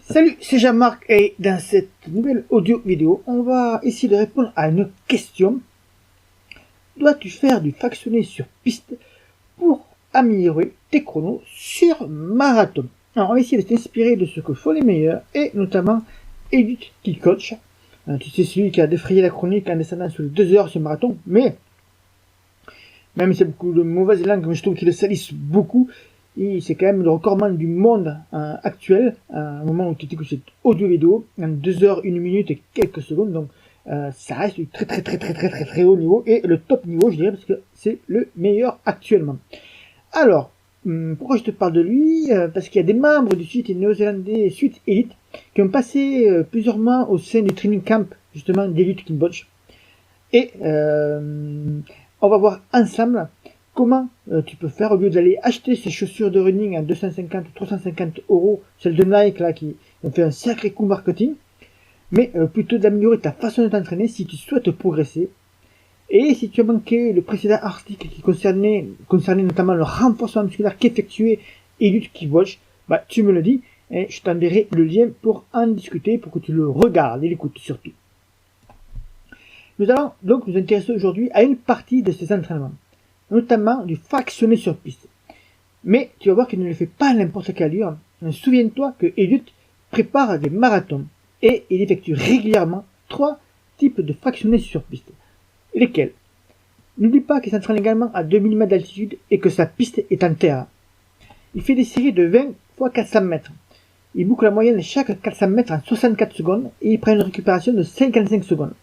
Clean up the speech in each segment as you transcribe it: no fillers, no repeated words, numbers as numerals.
Salut, c'est Jean-Marc et dans cette nouvelle audio vidéo, on va essayer de répondre à une question. Dois-tu faire du fractionné sur piste pour améliorer tes chronos sur marathon? Alors on va essayer de s'inspirer de ce que font les meilleurs et notamment Eliud Kipchoge. Tu sais, celui qui a défrayé la chronique en descendant sur les 2 heures sur marathon, mais même si c'est beaucoup de mauvaises langues, je trouve qu'il le salisse beaucoup. Et c'est quand même le recordman du monde actuel, au moment où tu écoutes cette audio vidéo, en 2 heures, 1 minute et quelques secondes. Donc ça reste du très haut niveau, et le top niveau, je dirais, parce que c'est le meilleur actuellement. Alors, pourquoi je te parle de lui? Parce qu'il y a des membres du site néo-zélandais Sweat Elite qui ont passé plusieurs mois au sein du training camp, justement, d'Eliud Kipchoge. Et on va voir ensemble comment tu peux faire, au lieu d'aller acheter ces chaussures de running à 250 ou 350 €, celles de Nike là qui ont fait un sacré coup marketing, mais plutôt d'améliorer ta façon de t'entraîner si tu souhaites progresser. Et si tu as manqué le précédent article qui concernait notamment le renforcement musculaire qu'effectuait Eliud Kipchoge, bah tu me le dis et je t'enverrai le lien pour en discuter, pour que tu le regardes et l'écoutes surtout. Nous allons donc nous intéresser aujourd'hui à une partie de ces entraînements, notamment du fractionné sur piste. Mais tu vas voir qu'il ne le fait pas à n'importe quelle allure. Souviens-toi que Eliud prépare des marathons et il effectue régulièrement 3 types de fractionnés sur piste. Lesquels? N'oublie pas qu'il s'entraîne également à 2000 mètres d'altitude et que sa piste est en terre. Il fait des séries de 20 x 400 mètres. Il boucle la moyenne chaque 400 mètres en 64 secondes et il prend une récupération de 55 secondes.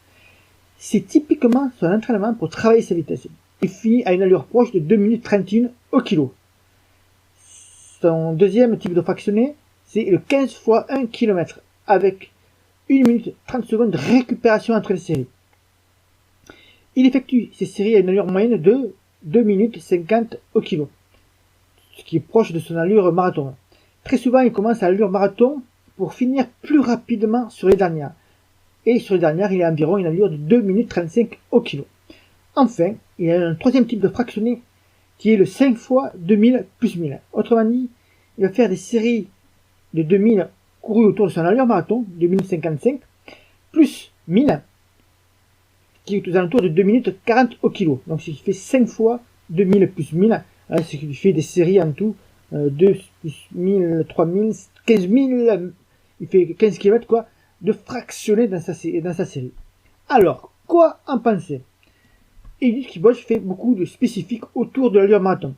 C'est typiquement son entraînement pour travailler sa vitesse. Il finit à une allure proche de 2 minutes 31 au kilo. Son deuxième type de fractionné, c'est le 15 x 1 km, avec 1 minute 30 secondes de récupération entre les séries. Il effectue ces séries à une allure moyenne de 2 minutes 50 au kilo, ce qui est proche de son allure marathon. Très souvent, il commence à l'allure marathon pour finir plus rapidement sur les dernières. Et sur les dernières, il a environ une allure de 2 minutes 35 au kilo. Enfin, il y a un troisième type de fractionné qui est le 5 x 2000 plus 1000. Autrement dit, il va faire des séries de 2000 courues autour de son allure marathon, 2055, plus 1000, qui est aux alentours de 2 minutes 40 au kilo. Donc, il fait 5 x 2000 plus 1000, c'est qu'il fait des séries en tout, 2 plus 1000, 3000, 15000, il fait 15 km quoi, de fractionné dans sa série. Alors, quoi en penser? Eliud Kipchoge fait beaucoup de spécifiques autour de l'allure marathon.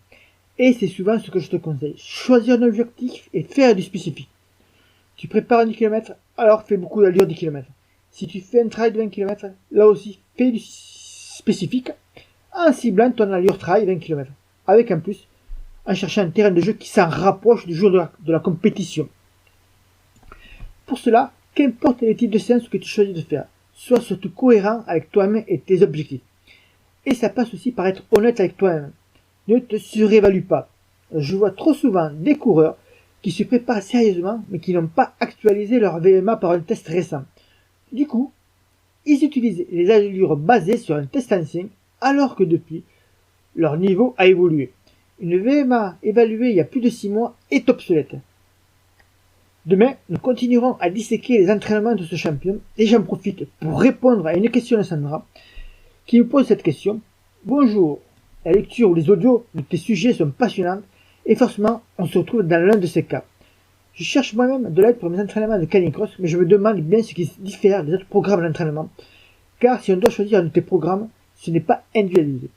Et c'est souvent ce que je te conseille. Choisir un objectif et faire du spécifique. Tu prépares un 10 km, alors fais beaucoup d'allure 10 km. Si tu fais un trail de 20 km, là aussi, fais du spécifique en ciblant ton allure trail 20 km. Avec en plus, en cherchant un terrain de jeu qui s'en rapproche du jour de la compétition. Pour cela, qu'importe le type de séance que tu choisis de faire, sois surtout cohérent avec toi-même et tes objectifs. Et ça passe aussi par être honnête avec toi-même. Ne te surévalue pas. Je vois trop souvent des coureurs qui se préparent sérieusement mais qui n'ont pas actualisé leur VMA par un test récent. Du coup, ils utilisent les allures basées sur un test ancien alors que depuis, leur niveau a évolué. Une VMA évaluée il y a plus de 6 mois est obsolète. Demain, nous continuerons à disséquer les entraînements de ce champion et j'en profite pour répondre à une question de Sandra qui me pose cette question. Bonjour, la lecture ou les audios de tes sujets sont passionnantes et forcément on se retrouve dans l'un de ces cas. Je cherche moi-même de l'aide pour mes entraînements de canicross, mais je me demande bien ce qui diffère des autres programmes d'entraînement, car si on doit choisir un de tes programmes, ce n'est pas individualisé.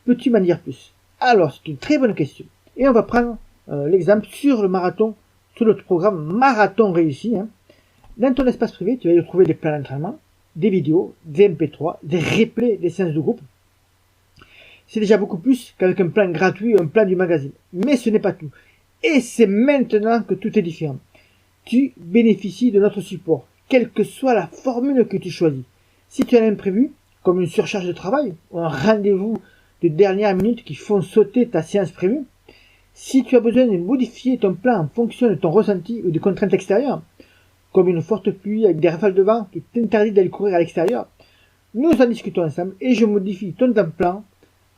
Peux-tu m'en dire plus? Alors, c'est une très bonne question. Et on va prendre l'exemple sur le marathon, sur notre programme Marathon Réussi. Dans ton espace privé, tu vas y retrouver des plans d'entraînement, des vidéos, des MP3, des replays des séances de groupe. C'est déjà beaucoup plus qu'avec un plan gratuit ou un plan du magazine. Mais ce n'est pas tout. Et c'est maintenant que tout est différent. Tu bénéficies de notre support, quelle que soit la formule que tu choisis. Si tu as un imprévu, comme une surcharge de travail, ou un rendez-vous de dernière minute qui font sauter ta séance prévue, si tu as besoin de modifier ton plan en fonction de ton ressenti ou des contraintes extérieures, comme une forte pluie avec des rafales de vent qui t'interdit d'aller courir à l'extérieur, nous en discutons ensemble et je modifie ton plan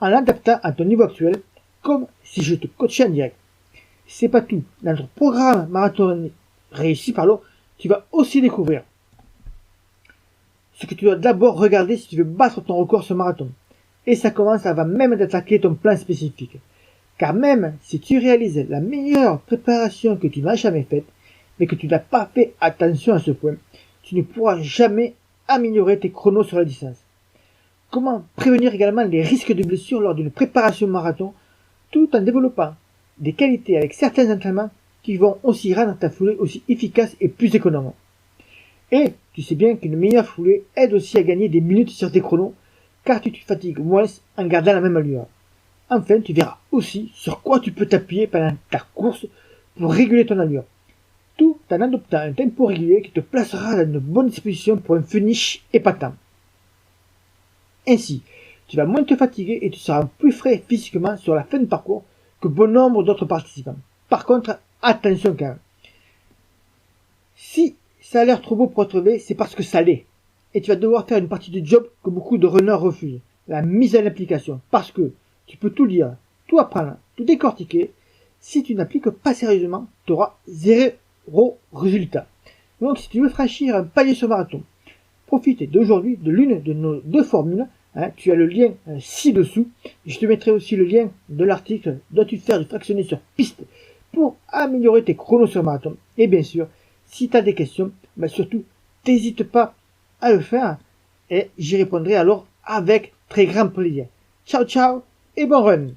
en l'adaptant à ton niveau actuel, comme si je te coachais en direct. C'est pas tout. Dans notre programme Marathon Réussi, tu vas aussi découvrir ce que tu dois d'abord regarder si tu veux battre ton record sur marathon. Et ça commence avant même d'attaquer ton plan spécifique. Car même si tu réalises la meilleure préparation que tu n'as jamais faite, mais que tu n'as pas fait attention à ce point, tu ne pourras jamais améliorer tes chronos sur la distance. Comment prévenir également les risques de blessures lors d'une préparation marathon, tout en développant des qualités avec certains entraînements qui vont aussi rendre ta foulée aussi efficace et plus économe. Et tu sais bien qu'une meilleure foulée aide aussi à gagner des minutes sur tes chronos, car tu te fatigues moins en gardant la même allure. Enfin, tu verras aussi sur quoi tu peux t'appuyer pendant ta course pour réguler ton allure, tout en adoptant un tempo régulier qui te placera dans une bonne disposition pour un finish épatant. Ainsi, tu vas moins te fatiguer et tu seras plus frais physiquement sur la fin de parcours que bon nombre d'autres participants. Par contre, attention quand même. Si ça a l'air trop beau pour être vrai, c'est parce que ça l'est. Et tu vas devoir faire une partie du job que beaucoup de runners refusent, la mise en application. Parce que tu peux tout lire, tout apprendre, tout décortiquer. Si tu n'appliques pas sérieusement, tu auras zéro résultat. Donc si tu veux franchir un palier sur marathon, profite d'aujourd'hui de l'une de nos deux formules. Tu as le lien ci-dessous. Je te mettrai aussi le lien de l'article « Dois-tu faire du fractionné sur piste ?» pour améliorer tes chronos sur marathon. Et bien sûr, si tu as des questions, surtout, n'hésite pas à le faire et j'y répondrai alors avec très grand plaisir. Ciao ciao et bon run!